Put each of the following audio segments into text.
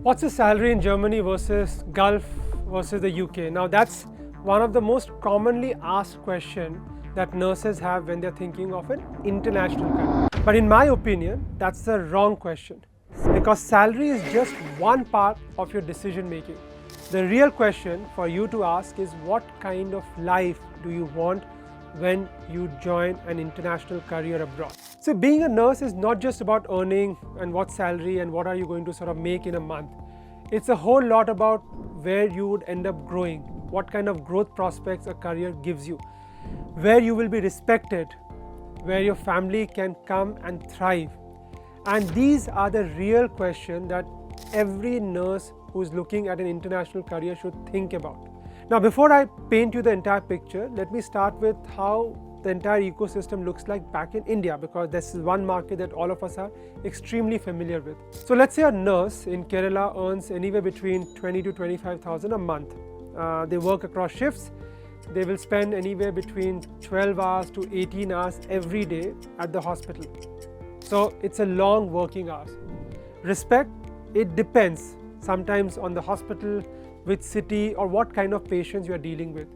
What's the salary in Germany versus Gulf versus the UK? Now that's one of the most commonly asked questions that nurses have when they're thinking of an international career. But in my opinion, that's the wrong question, because salary is just one part of your decision making. The real question for you to ask is, what kind of life do you want when you join an international career abroad? So being a nurse is not just about earning and what salary and what are you going to sort of make in a month. It's a whole lot about where you would end up growing, what kind of growth prospects a career gives you, where you will be respected, where your family can come and thrive. And these are the real questions that every nurse who's looking at an international career should think about. Now, before I paint you the entire picture, let me start with how the entire ecosystem looks like back in India, because this is one market that all of us are extremely familiar with. So let's say a nurse in Kerala earns anywhere between 20 to 25,000 a month. They work across shifts. They will spend anywhere between 12 hours to 18 hours every day at the hospital. So it's a long working hours. Respect, it depends sometimes on the hospital, which city or what kind of patients you are dealing with.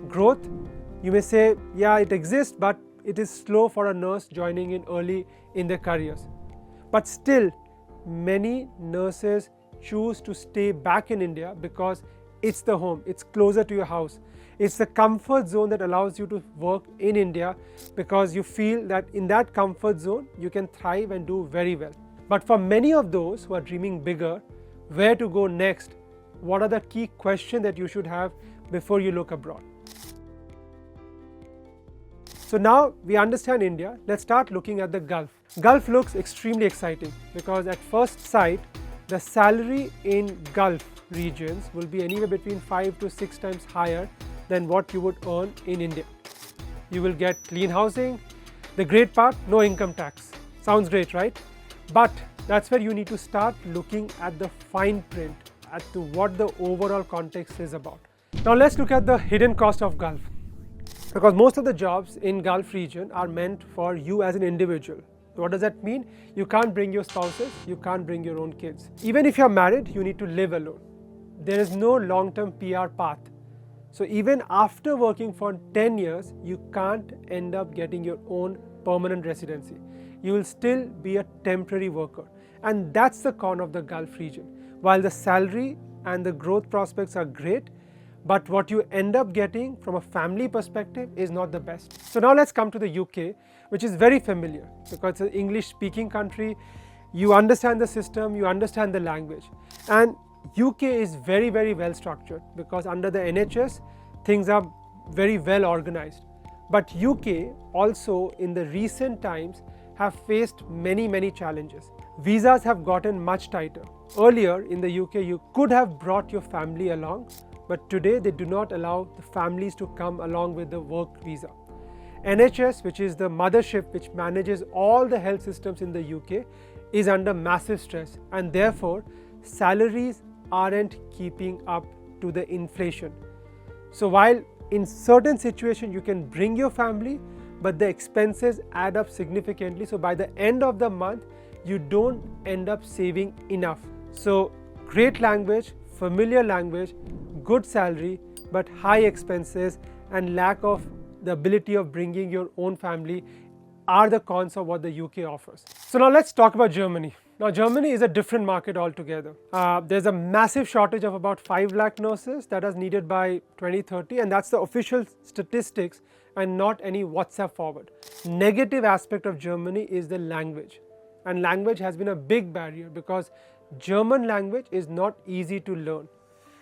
Growth, you may say, yeah, it exists, but it is slow for a nurse joining in early in their careers. But still, many nurses choose to stay back in India because it's the home, it's closer to your house. It's the comfort zone that allows you to work in India, because you feel that in that comfort zone, you can thrive and do very well. But for many of those who are dreaming bigger, where to go next, what are the key questions that you should have before you look abroad? So now we understand India, let's start looking at the Gulf. Gulf looks extremely exciting because at first sight, the salary in Gulf regions will be anywhere between 5 to 6 times higher than what you would earn in India. You will get clean housing. The great part, no income tax. Sounds great, right? But that's where you need to start looking at the fine print as to what the overall context is about. Now let's look at the hidden cost of Gulf. Because most of the jobs in Gulf region are meant for you as an individual. What does that mean? You can't bring your spouses, you can't bring your own kids. Even if you're married, you need to live alone. There is no long-term PR path. So even after working for 10 years, you can't end up getting your own permanent residency. You will still be a temporary worker. And that's the con of the Gulf region. While the salary and the growth prospects are great, but what you end up getting from a family perspective is not the best. So now let's come to the UK, which is very familiar because it's an English speaking country. You understand the system, you understand the language. And UK is very, very well structured because under the NHS, things are very well organized. But UK also in the recent times have faced many, many challenges. Visas have gotten much tighter. Earlier in the UK, you could have brought your family along, but today they do not allow the families to come along with the work visa. NHS, which is the mothership which manages all the health systems in the UK, is under massive stress, and therefore salaries aren't keeping up to the inflation. So while in certain situations you can bring your family, but the expenses add up significantly. So by the end of the month, you don't end up saving enough. So great language, familiar language, good salary, but high expenses and lack of the ability of bringing your own family are the cons of what the UK offers. So now let's talk about Germany. Now Germany is a different market altogether. There's a massive shortage of about 5 lakh nurses that is needed by 2030, and that's the official statistics and not any WhatsApp forward. Negative aspect of Germany is the language, and language has been a big barrier because German language is not easy to learn.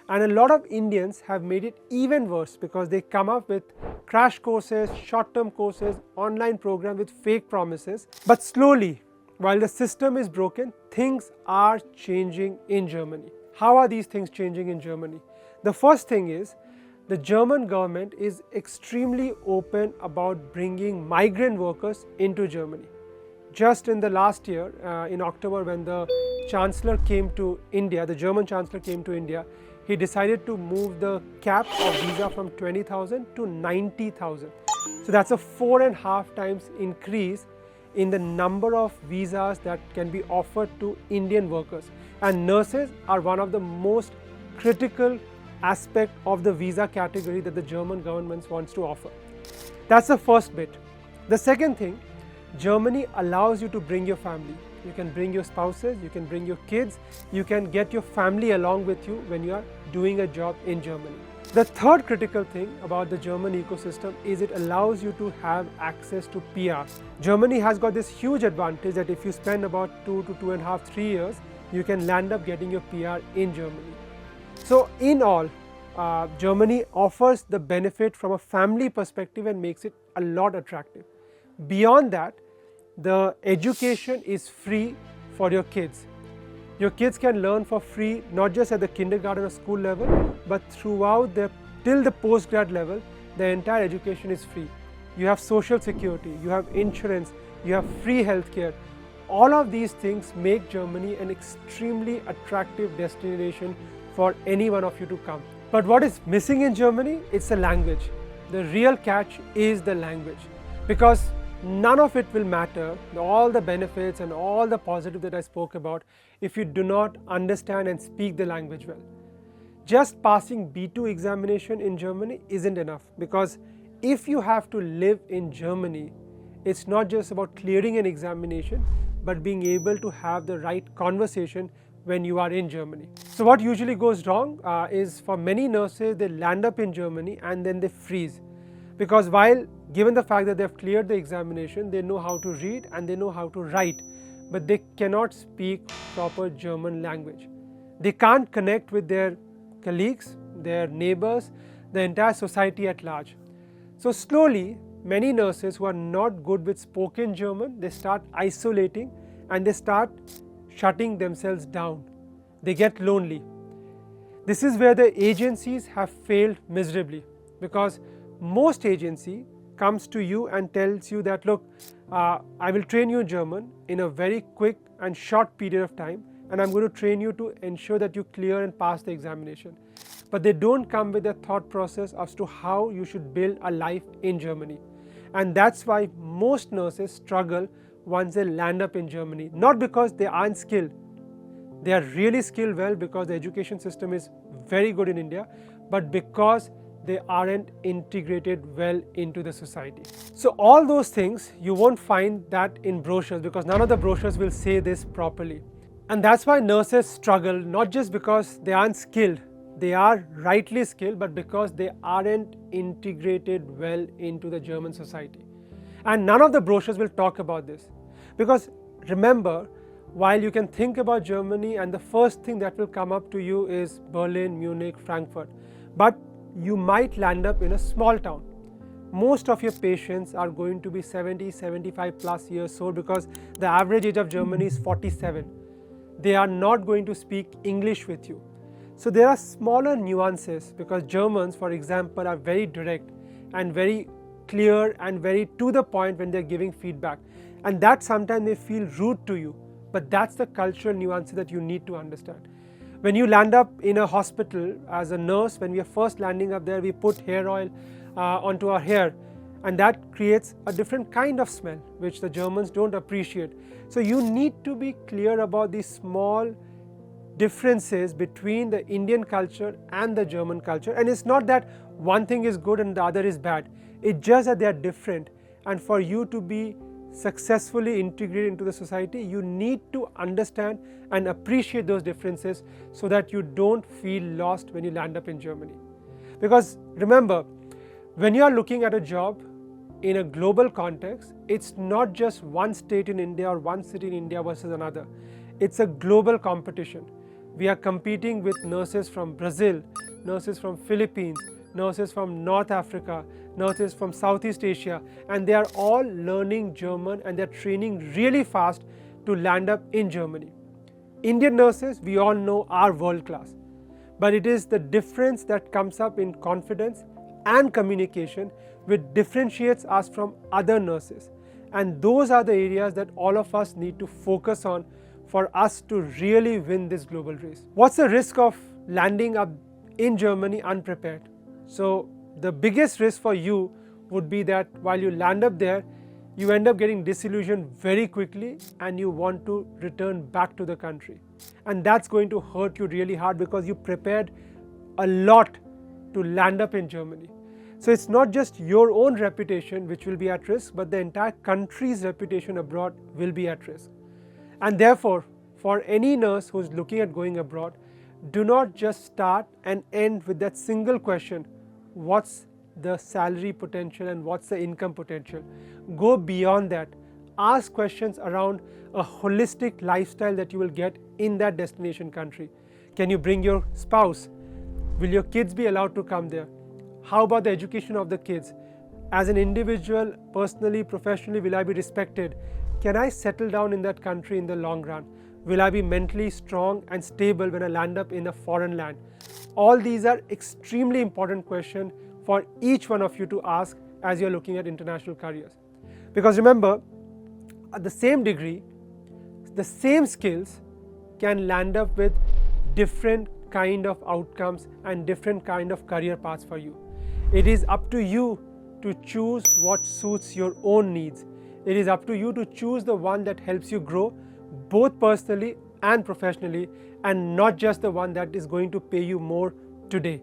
And a lot of Indians have made it even worse because they come up with crash courses, short-term courses, online programs with fake promises. But slowly, while the system is broken, things are changing in Germany. How are these things changing in Germany? The first thing is, the German government is extremely open about bringing migrant workers into Germany. Just in the last year, in October, when the Chancellor came to India, the German Chancellor came to India, he decided to move the cap of visa from 20,000 to 90,000. So that's a 4.5 times increase in the number of visas that can be offered to Indian workers. And nurses are one of the most critical aspect of the visa category that the German government wants to offer. That's the first bit. The second thing, Germany allows you to bring your family. You can bring your spouses, you can bring your kids, you can get your family along with you when you are doing a job in Germany. The third critical thing about the German ecosystem is it allows you to have access to PR. Germany has got this huge advantage that if you spend about 2 to 2.5, 3 years, you can land up getting your PR in Germany. So in all, Germany offers the benefit from a family perspective and makes it a lot attractive. Beyond that, the education is free for your kids. Your kids can learn for free, not just at the kindergarten or school level, but throughout till the postgrad level, the entire education is free. You have social security, you have insurance, you have free healthcare. All of these things make Germany an extremely attractive destination for any one of you to come. But what is missing in Germany? It's the language. The real catch is the language, because none of it will matter, all the benefits and all the positive that I spoke about, if you do not understand and speak the language well. Just passing B2 examination in Germany isn't enough, because if you have to live in Germany, it's not just about clearing an examination, but being able to have the right conversation when you are in Germany. So what usually goes wrong is for many nurses, they land up in Germany and then they freeze. Because while given the fact that they have cleared the examination, they know how to read and they know how to write, but they cannot speak proper German language. They can't connect with their colleagues, their neighbors, the entire society at large. So slowly, many nurses who are not good with spoken German, they start isolating and they start shutting themselves down. They get lonely. This is where the agencies have failed miserably, because most agency comes to you and tells you that, look, I will train you German in a very quick and short period of time, and I'm going to train you to ensure that you clear and pass the examination. But they don't come with a thought process as to how you should build a life in Germany. And that's why most nurses struggle once they land up in Germany. Not because they aren't skilled. They are really skilled well because the education system is very good in India, but because they aren't integrated well into the society. So all those things, you won't find that in brochures, because none of the brochures will say this properly. And that's why nurses struggle, not just because they aren't skilled, they are rightly skilled, but because they aren't integrated well into the German society. And none of the brochures will talk about this. Because remember, while you can think about Germany and the first thing that will come up to you is Berlin, Munich, Frankfurt, but you might land up in a small town. Most of your patients are going to be 70, 75 plus years old, because the average age of Germany is 47. They are not going to speak English with you. So there are smaller nuances, because Germans, for example, are very direct and very clear and very to the point when they're giving feedback. And that sometimes may feel rude to you, but that's the cultural nuances that you need to understand. When you land up in a hospital as a nurse, when we are first landing up there, we put hair oil onto our hair, and that creates a different kind of smell, which the Germans don't appreciate. So you need to be clear about these small differences between the Indian culture and the German culture. And it's not that one thing is good and the other is bad. It's just that they are different. And for you to be successfully integrated into the society, you need to understand and appreciate those differences so that you don't feel lost when you land up in Germany. Because remember, when you are looking at a job in a global context, it's not just one state in India or one city in India versus another. It's a global competition. We are competing with nurses from Brazil, nurses from Philippines, nurses from North Africa, nurses from Southeast Asia, and they are all learning German and they're training really fast to land up in Germany. Indian nurses, we all know, are world class, but it is the difference that comes up in confidence and communication which differentiates us from other nurses. And those are the areas that all of us need to focus on for us to really win this global race. What's the risk of landing up in Germany unprepared? So the biggest risk for you would be that while you land up there, you end up getting disillusioned very quickly and you want to return back to the country. And that's going to hurt you really hard because you prepared a lot to land up in Germany. So it's not just your own reputation which will be at risk, but the entire country's reputation abroad will be at risk. And therefore, for any nurse who's looking at going abroad, do not just start and end with that single question, what's the salary potential and what's the income potential? Go beyond that. Ask questions around a holistic lifestyle that you will get in that destination country. Can you bring your spouse? Will your kids be allowed to come there? How about the education of the kids? As an individual, personally, professionally, will I be respected? Can I settle down in that country in the long run? Will I be mentally strong and stable when I land up in a foreign land? All these are extremely important questions for each one of you to ask as you're looking at international careers. Because remember, at the same degree, the same skills can land up with different kind of outcomes and different kind of career paths for you. It is up to you to choose what suits your own needs. It is up to you to choose the one that helps you grow both personally and professionally, and not just the one that is going to pay you more today.